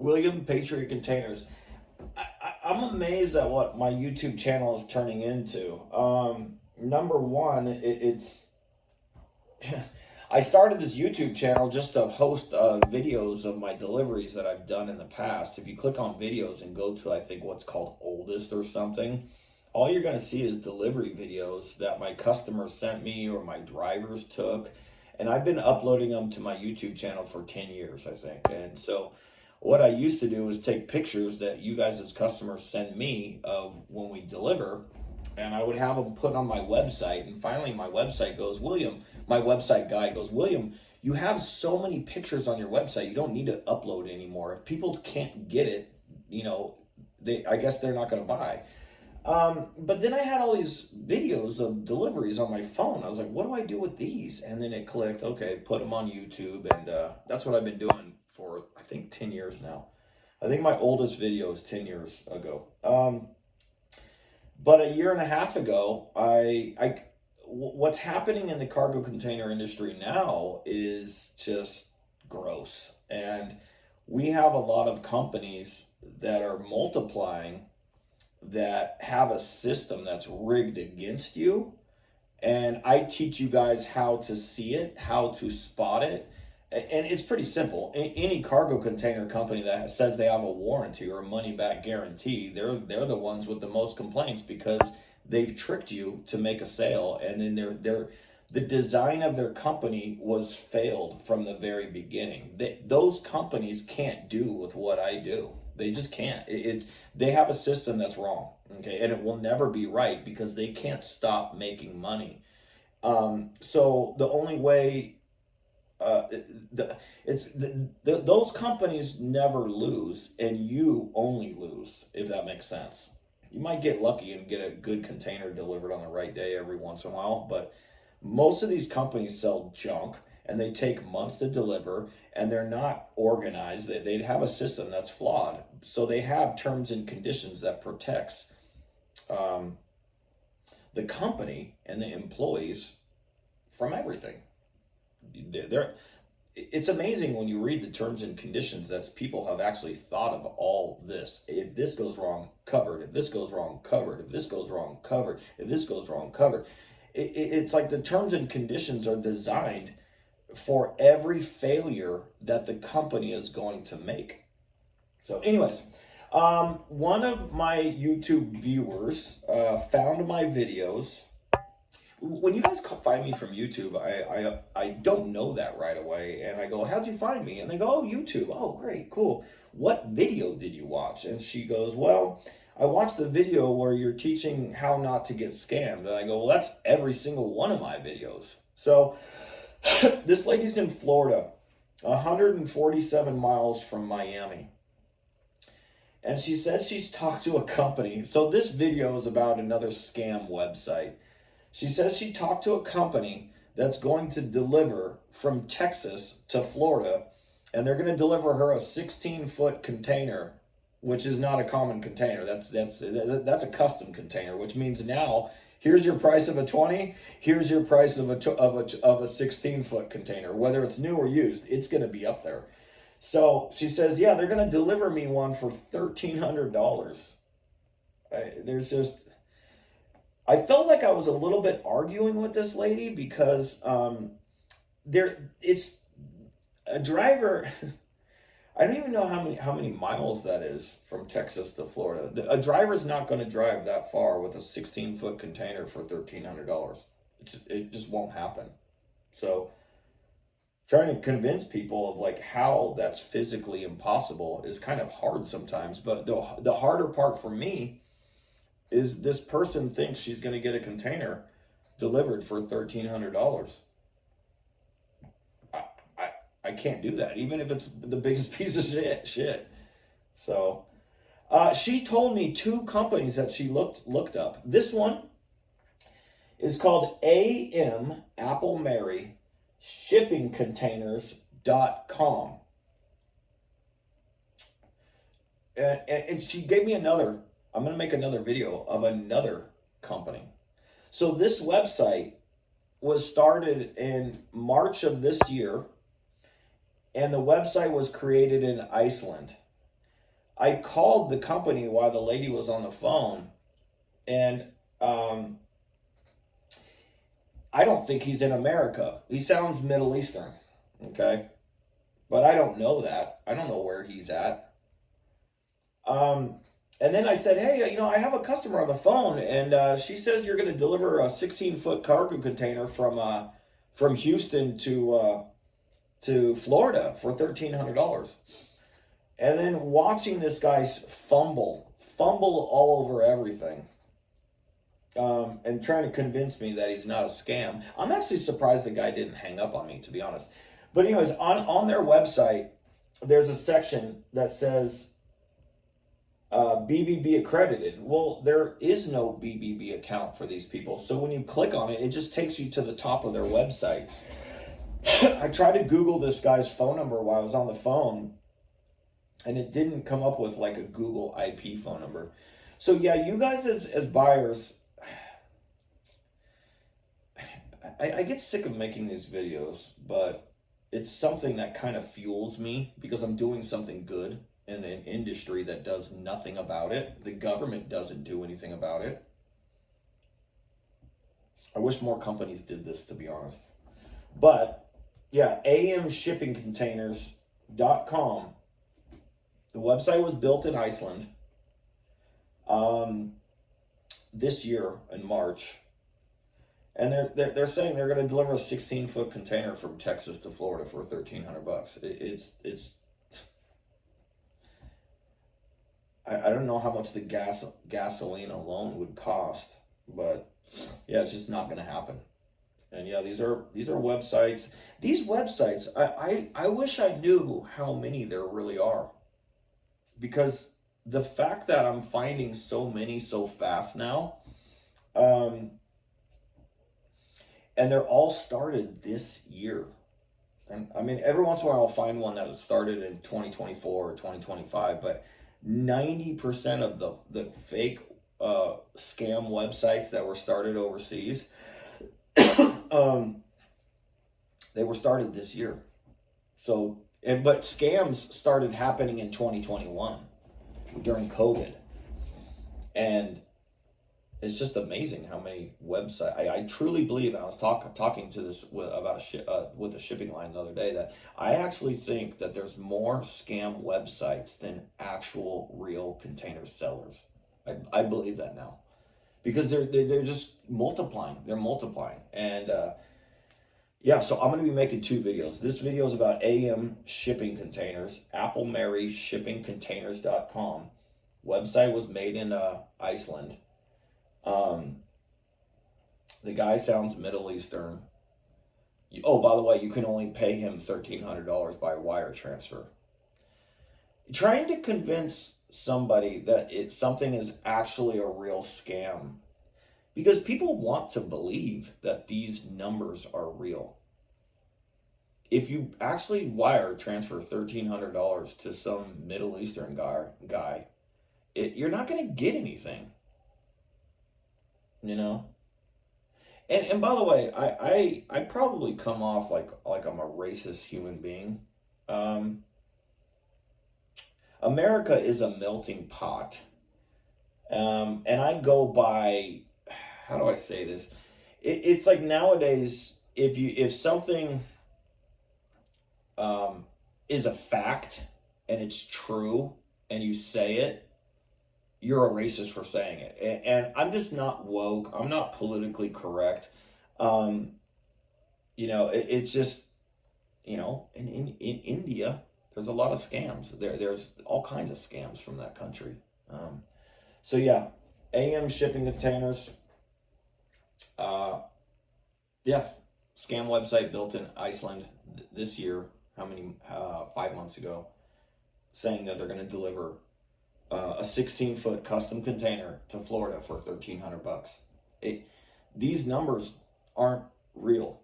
William, Patriot Containers. I'm amazed at what my YouTube channel is turning into. Number one, it's I started this YouTube channel just to host videos of my deliveries that I've done in the past. If you click on videos and go to, I think, what's called oldest or something, all you're going to see is delivery videos that my customers sent me or my drivers took. And I've been uploading them to my YouTube channel for 10 years, I think. And so what I used to do is take pictures that you guys as customers send me of when we deliver, and I would have them put on my website. And finally my website goes, William, my website guy goes, William, you have so many pictures on your website, you don't need to upload anymore. If people can't get it, I guess they're not going to buy. But then I had all these videos of deliveries on my phone. I was like, what do I do with these? And then it clicked, okay, put them on YouTube. And that's what I've been doing for, I think, 10 years now. I think my oldest video is 10 years ago. But a year and a half ago, what's happening in the cargo container industry now is just gross. And we have a lot of companies that are multiplying that have a system that's rigged against you. And I teach you guys how to see it, how to spot it. And it's pretty simple. Any cargo container company that says they have a warranty or a money back guarantee, they're the ones with the most complaints because they've tricked you to make a sale. And then the design of their company was failed from the very beginning. Those companies can't do with what I do. They just can't. They have a system that's wrong, okay, and it will never be right because they can't stop making money. So the only way, those companies never lose, and you only lose, if that makes sense. You might get lucky and get a good container delivered on the right day every once in a while, but most of these companies sell junk, and they take months to deliver, and they're not organized. They have a system that's flawed. So they have terms and conditions that protects the company and the employees from everything. It's amazing when you read the terms and conditions that people have actually thought of all this. If this goes wrong, covered. If this goes wrong, covered. If this goes wrong, covered. If this goes wrong, covered. It's like the terms and conditions are designed for every failure that the company is going to make. So anyways, one of my YouTube viewers found my videos. When you guys find me from YouTube, I don't know that right away. And I go, how'd you find me? And they go, oh, YouTube. Oh, great, cool. What video did you watch? And she goes, well, I watched the video where you're teaching how not to get scammed. And I go, well, that's every single one of my videos. So this lady's in Florida, 147 miles from Miami. And she says she's talked to a company. So this video is about another scam website. She says she talked to a company that's going to deliver from Texas to Florida, and they're going to deliver her a 16-foot container, which is not a common container. That's a custom container, which means now here's your price of a 20. Here's your price of a 16-foot container, whether it's new or used. It's going to be up there. So she says, yeah, they're going to deliver me one for $1,300. I felt like I was a little bit arguing with this lady because it's a driver. I don't even know how many miles that is from Texas to Florida. A driver's not going to drive that far with a 16-foot container for $1,300. It just won't happen. So trying to convince people of like how that's physically impossible is kind of hard sometimes. But the harder part for me is this person thinks she's going to get a container delivered for $1,300. I can't do that, even if it's the biggest piece of shit. So she told me two companies that she looked up. This one is called AM Apple Mary shippingcontainers.com. And she gave me another. I'm going to make another video of another company. So this website was started in March of this year, and the website was created in Iceland. I called the company while the lady was on the phone, and I don't think he's in America. He sounds Middle Eastern, okay? But I don't know that. I don't know where he's at. Um, and then I said, hey, I have a customer on the phone, and she says you're going to deliver a 16-foot cargo container from Houston to Florida for $1,300. And then watching this guy fumble all over everything, and trying to convince me that he's not a scam. I'm actually surprised the guy didn't hang up on me, to be honest. But anyways, on their website, there's a section that says BBB accredited. Well, there is no BBB account for these people. So when you click on it, it just takes you to the top of their website. I tried to Google this guy's phone number while I was on the phone, and it didn't come up with like a Google IP phone number. So yeah, you guys as buyers, I get sick of making these videos, but it's something that kind of fuels me because I'm doing something good in an industry that does nothing about it. The government doesn't do anything about it. I wish more companies did this, to be honest. But yeah, amshippingcontainers.com. The website was built in Iceland this year in March. And they're saying they're going to deliver a 16-foot container from Texas to Florida for $1,300. It's I don't know how much the gasoline alone would cost, but yeah, it's just not going to happen. And yeah, these are websites. These websites, I wish I knew how many there really are, because the fact that I'm finding so many so fast now, and they're all started this year. And I mean, every once in a while I'll find one that was started in 2024 or 2025, but 90% of the fake scam websites that were started overseas, they were started this year. So, but scams started happening in 2021 during COVID, and it's just amazing how many websites. I truly believe, and I was talking to this about with a shipping line the other day, that I actually think that there's more scam websites than actual real container sellers. I believe that now, because they're just multiplying. They're multiplying, and yeah. So I'm going to be making two videos. This video is about AM Shipping Containers. AppleMaryShippingContainers.com. Website was made in Iceland. The guy sounds Middle Eastern. Oh, by the way, you can only pay him $1,300 by wire transfer. Trying to convince somebody that something is actually a real scam, because people want to believe that these numbers are real. If you actually wire transfer $1,300 to some Middle Eastern guy, you're not going to get anything. And by the way, I probably come off like I'm a racist human being. America is a melting pot, and I go by, how do I say this? It's like nowadays, if something is a fact and it's true and you say it, you're a racist for saying it. And I'm just not woke. I'm not politically correct. It's just, in India, there's a lot of scams. There's all kinds of scams from that country. So yeah, AM Shipping Containers. Yeah, scam website built in Iceland this year. 5 months ago, saying that they're going to deliver a 16-foot custom container to Florida for $1,300. These numbers aren't real.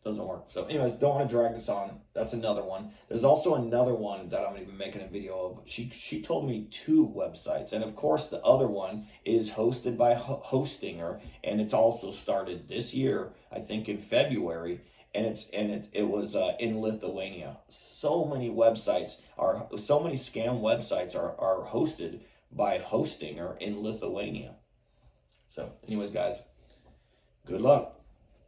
Doesn't work. So anyways, don't want to drag this on. That's another one. There's also another one that I'm going to be making a video of. She told me 2 websites, and of course the other one is hosted by Hostinger, and it's also started this year, I think in February, and it was in Lithuania. So many scam websites are hosted by hosting or in Lithuania. So anyways, guys, good luck.